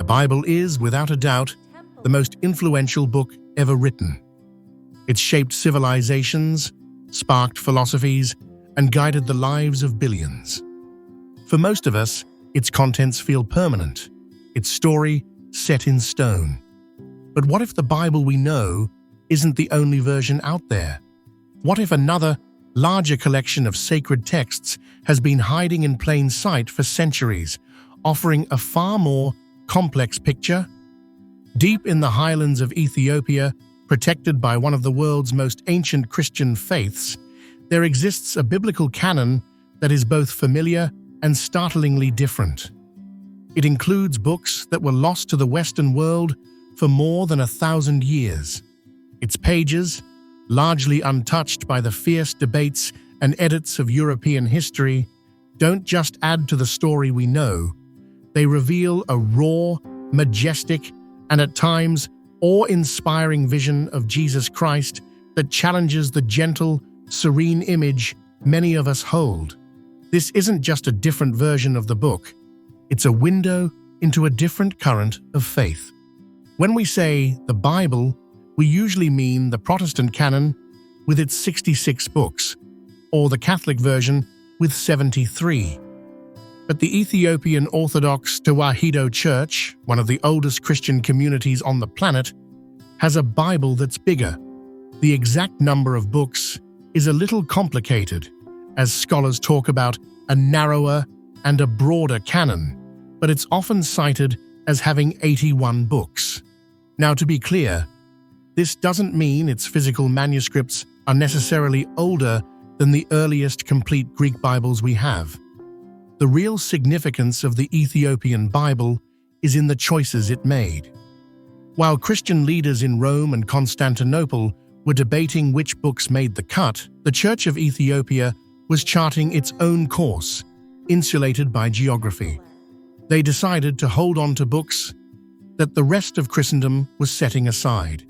The Bible is, without a doubt, the most influential book ever written. It's shaped civilizations, sparked philosophies, and guided the lives of billions. For most of us, its contents feel permanent, its story set in stone. But what if the Bible we know isn't the only version out there? What if another, larger collection of sacred texts has been hiding in plain sight for centuries, offering a far more complex picture? Deep in the highlands of Ethiopia, protected by one of the world's most ancient Christian faiths, there exists a biblical canon that is both familiar and startlingly different. It includes books that were lost to the Western world for more than 1,000 years. Its pages, largely untouched by the fierce debates and edits of European history, don't just add to the story we know. They reveal a raw, majestic, and at times awe-inspiring vision of Jesus Christ that challenges the gentle, serene image many of us hold. This isn't just a different version of the book, it's a window into a different current of faith. When we say the Bible, we usually mean the Protestant canon with its 66 books, or the Catholic version with 73. But the Ethiopian Orthodox Tewahedo Church, one of the oldest Christian communities on the planet, has a Bible that's bigger. The exact number of books is a little complicated, as scholars talk about a narrower and a broader canon, but it's often cited as having 81 books. Now, to be clear, this doesn't mean its physical manuscripts are necessarily older than the earliest complete Greek Bibles we have. The real significance of the Ethiopian Bible is in the choices it made. While Christian leaders in Rome and Constantinople were debating which books made the cut, the Church of Ethiopia was charting its own course, insulated by geography. They decided to hold on to books that the rest of Christendom was setting aside.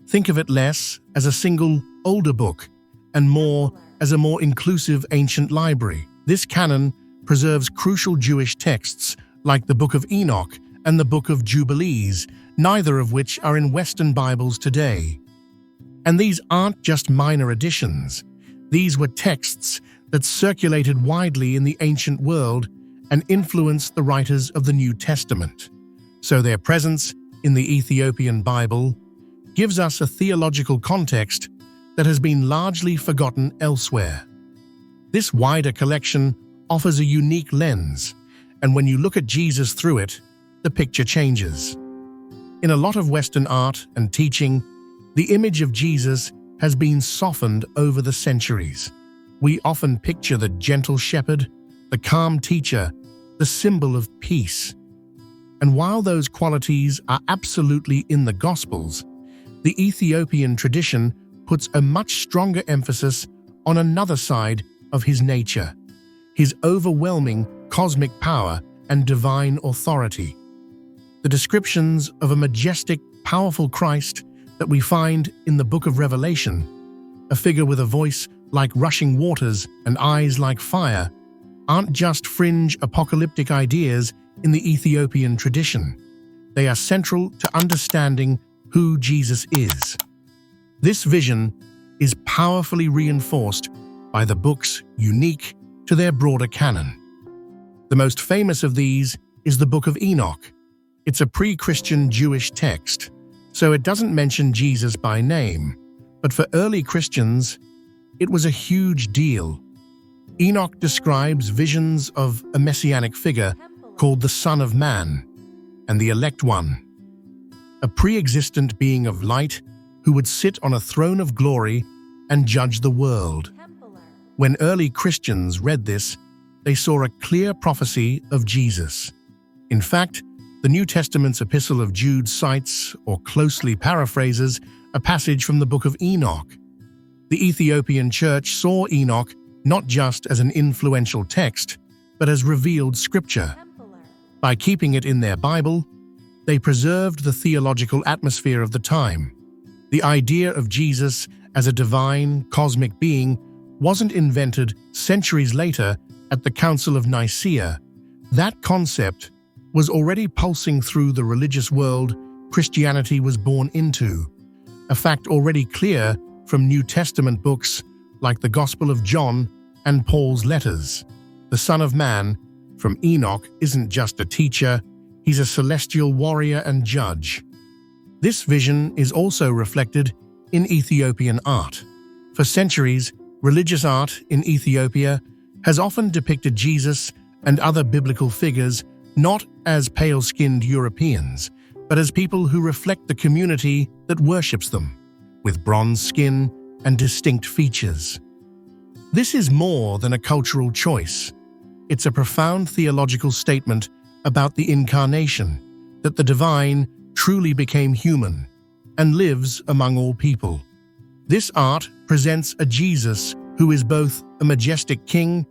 Think of it less as a single, older book and more as a more inclusive ancient library. This canon preserves crucial Jewish texts like the Book of Enoch and the Book of Jubilees, neither of which are in Western Bibles today. And these aren't just minor additions. These were texts that circulated widely in the ancient world and influenced the writers of the New Testament. So their presence in the Ethiopian Bible gives us a theological context that has been largely forgotten elsewhere. This wider collection offers a unique lens, and when you look at Jesus through it, the picture changes. In a lot of Western art and teaching, the image of Jesus has been softened over the centuries. We often picture the gentle shepherd, the calm teacher, the symbol of peace. And while those qualities are absolutely in the Gospels, the Ethiopian tradition puts a much stronger emphasis on another side of his nature, his overwhelming cosmic power and divine authority. The descriptions of a majestic, powerful Christ that we find in the book of Revelation, a figure with a voice like rushing waters and eyes like fire, aren't just fringe apocalyptic ideas in the Ethiopian tradition. They are central to understanding who Jesus is. This vision is powerfully reinforced by the books unique to their broader canon. The most famous of these is the Book of Enoch. It's a pre-Christian Jewish text, so it doesn't mention Jesus by name, but for early Christians, it was a huge deal. Enoch describes visions of a messianic figure called the Son of Man and the Elect One, a pre-existent being of light who would sit on a throne of glory and judge the world. When early Christians read this, they saw a clear prophecy of Jesus. In fact, the New Testament's Epistle of Jude cites, or closely paraphrases, a passage from the Book of Enoch. The Ethiopian Church saw Enoch not just as an influential text, but as revealed scripture. By keeping it in their Bible, they preserved the theological atmosphere of the time. The idea of Jesus as a divine, cosmic being wasn't invented centuries later at the Council of Nicaea. That concept was already pulsing through the religious world Christianity was born into, a fact already clear from New Testament books like the Gospel of John and Paul's letters. The Son of Man, from Enoch, isn't just a teacher, he's a celestial warrior and judge. This vision is also reflected in Ethiopian art. For centuries, religious art in Ethiopia has often depicted Jesus and other biblical figures not as pale-skinned Europeans, but as people who reflect the community that worships them, with bronze skin and distinct features. This is more than a cultural choice. It's a profound theological statement about the incarnation, that the divine truly became human and lives among all people. This art presents a Jesus who is both a majestic king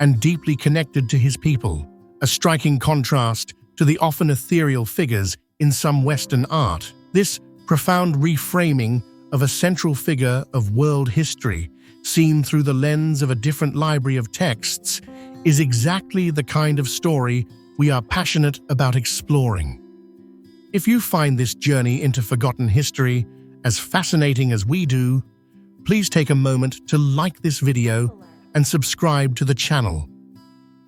and deeply connected to his people, a striking contrast to the often ethereal figures in some Western art. This profound reframing of a central figure of world history, seen through the lens of a different library of texts, is exactly the kind of story we are passionate about exploring. If you find this journey into forgotten history as fascinating as we do, please take a moment to like this video and subscribe to the channel.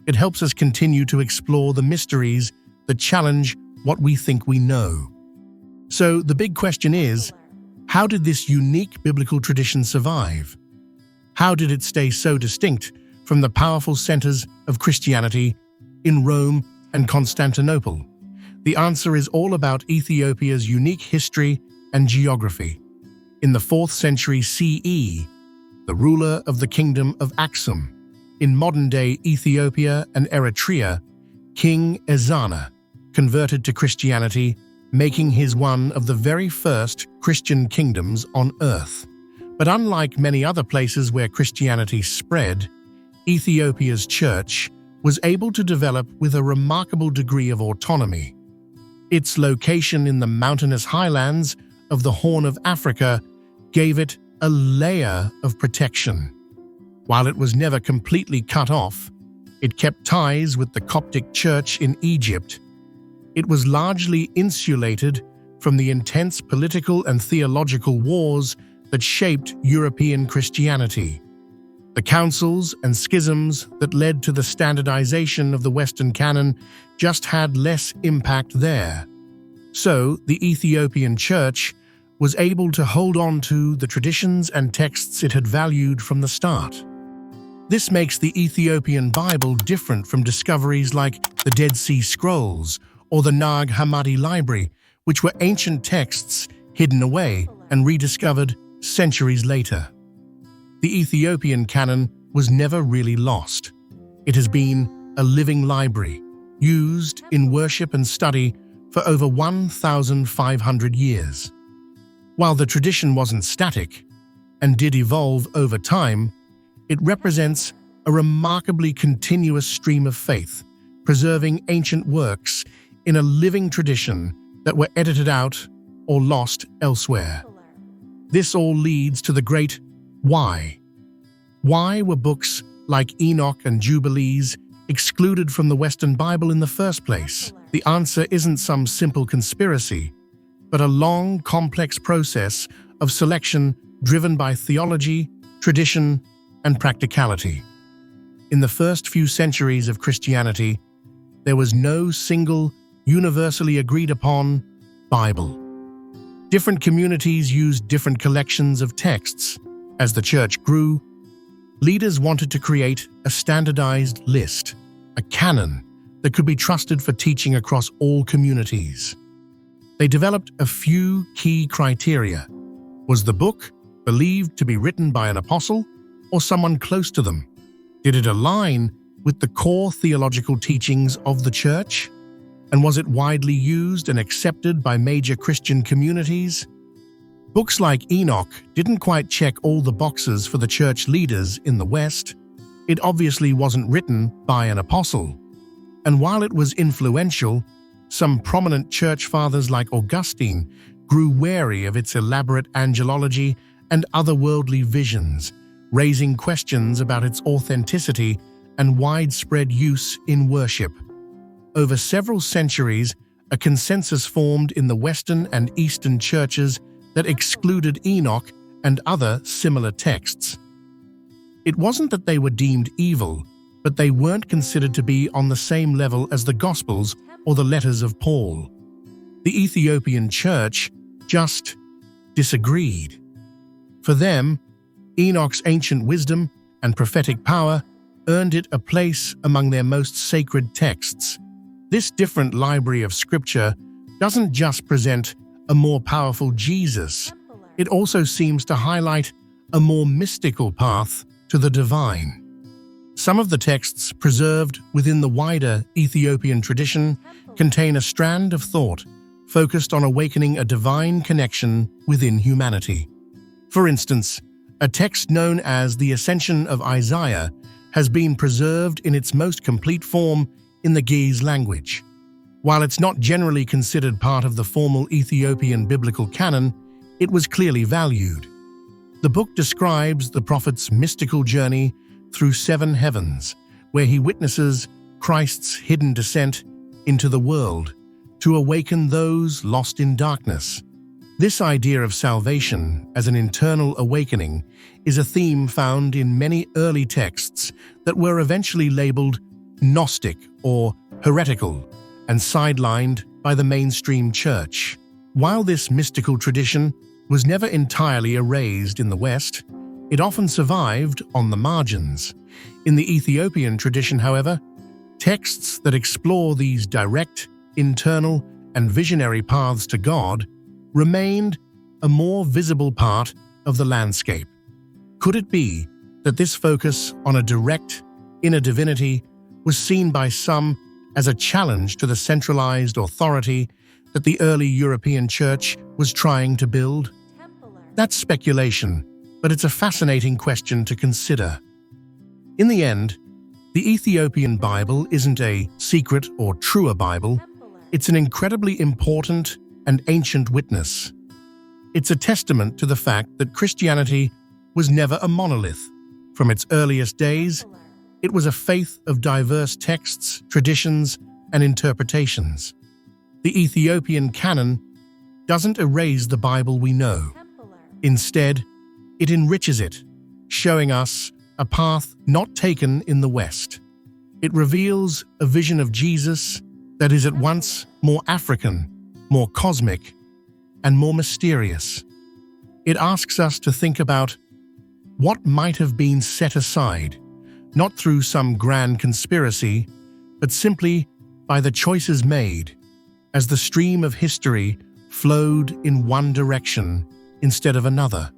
It helps us continue to explore the mysteries that challenge what we think we know. So the big question is, how did this unique biblical tradition survive? How did it stay so distinct from the powerful centers of Christianity in Rome and Constantinople? The answer is all about Ethiopia's unique history and geography. In the 4th century CE, the ruler of the kingdom of Aksum, in modern-day Ethiopia and Eritrea, King Ezana, converted to Christianity, making his one of the very first Christian kingdoms on earth. But unlike many other places where Christianity spread, Ethiopia's church was able to develop with a remarkable degree of autonomy. Its location in the mountainous highlands of the Horn of Africa gave it a layer of protection. While it was never completely cut off, it kept ties with the Coptic Church in Egypt. It was largely insulated from the intense political and theological wars that shaped European Christianity. The councils and schisms that led to the standardization of the Western canon just had less impact there. So, the Ethiopian Church was able to hold on to the traditions and texts it had valued from the start. This makes the Ethiopian Bible different from discoveries like the Dead Sea Scrolls or the Nag Hammadi Library, which were ancient texts hidden away and rediscovered centuries later. The Ethiopian canon was never really lost. It has been a living library, used in worship and study for over 1,500 years. While the tradition wasn't static and did evolve over time, it represents a remarkably continuous stream of faith, preserving ancient works in a living tradition that were edited out or lost elsewhere. This all leads to the great why. Why were books like Enoch and Jubilees excluded from the Western Bible in the first place? The answer isn't some simple conspiracy, but a long, complex process of selection driven by theology, tradition, and practicality. In the first few centuries of Christianity, there was no single, universally agreed upon Bible. Different communities used different collections of texts. As the church grew, leaders wanted to create a standardized list, a canon that could be trusted for teaching across all communities. They developed a few key criteria. Was the book believed to be written by an apostle or someone close to them? Did it align with the core theological teachings of the church? And was it widely used and accepted by major Christian communities? Books like Enoch didn't quite check all the boxes for the church leaders in the West. It obviously wasn't written by an apostle. And while it was influential, some prominent church fathers like Augustine grew wary of its elaborate angelology and otherworldly visions, raising questions about its authenticity and widespread use in worship. over several centuries, a consensus formed in the Western and Eastern churches that excluded Enoch and other similar texts. It wasn't that they were deemed evil, but they weren't considered to be on the same level as the Gospels or the letters of Paul. The Ethiopian church just disagreed. For them, Enoch's ancient wisdom and prophetic power earned it a place among their most sacred texts. This different library of scripture doesn't just present a more powerful Jesus, it also seems to highlight a more mystical path to the divine. Some of the texts preserved within the wider Ethiopian tradition contain a strand of thought focused on awakening a divine connection within humanity. For instance, a text known as the Ascension of Isaiah has been preserved in its most complete form in the Ge'ez language. While it's not generally considered part of the formal Ethiopian biblical canon, it was clearly valued. The book describes the prophet's mystical journey through 7 heavens, where he witnesses Christ's hidden descent into the world to awaken those lost in darkness. This idea of salvation as an internal awakening is a theme found in many early texts that were eventually labeled Gnostic or heretical and sidelined by the mainstream church. While this mystical tradition was never entirely erased in the West, it often survived on the margins. In the Ethiopian tradition, however, texts that explore these direct, internal, and visionary paths to God remained a more visible part of the landscape. Could it be that this focus on a direct, inner divinity was seen by some as a challenge to the centralized authority that the early European church was trying to build? That's speculation, but it's a fascinating question to consider. In the end, the Ethiopian Bible isn't a secret or truer Bible. It's an incredibly important and ancient witness. It's a testament to the fact that Christianity was never a monolith. From its earliest days, it was a faith of diverse texts, traditions, and interpretations. The Ethiopian canon doesn't erase the Bible we know. Instead, it enriches it, showing us a path not taken in the West. It reveals a vision of Jesus that is at once more African, more cosmic, and more mysterious. It asks us to think about what might have been set aside, not through some grand conspiracy, but simply by the choices made as the stream of history flowed in one direction instead of another.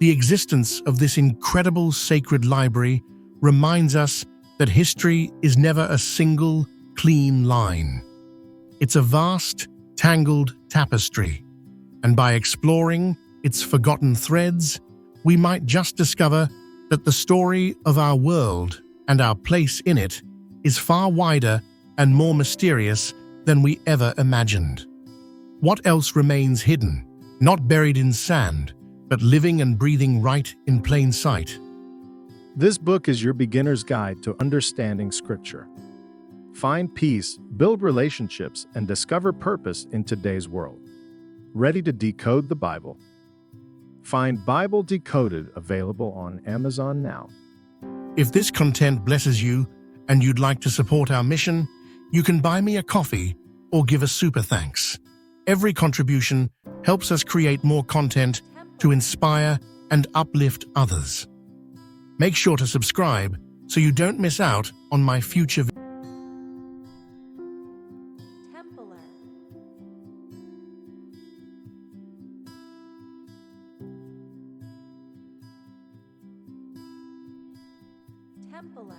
The existence of this incredible sacred library reminds us that history is never a single, clean line. It's a vast, tangled tapestry, and by exploring its forgotten threads, we might just discover that the story of our world and our place in it is far wider and more mysterious than we ever imagined. What else remains hidden, not buried in sand, but living and breathing right in plain sight? This book is your beginner's guide to understanding Scripture. Find peace, build relationships, and discover purpose in today's world. Ready to decode the Bible? Find Bible Decoded available on Amazon now. If this content blesses you and you'd like to support our mission, you can buy me a coffee or give a super thanks. Every contribution helps us create more content to inspire and uplift others. Make sure to subscribe so you don't miss out on my future videos. Templar.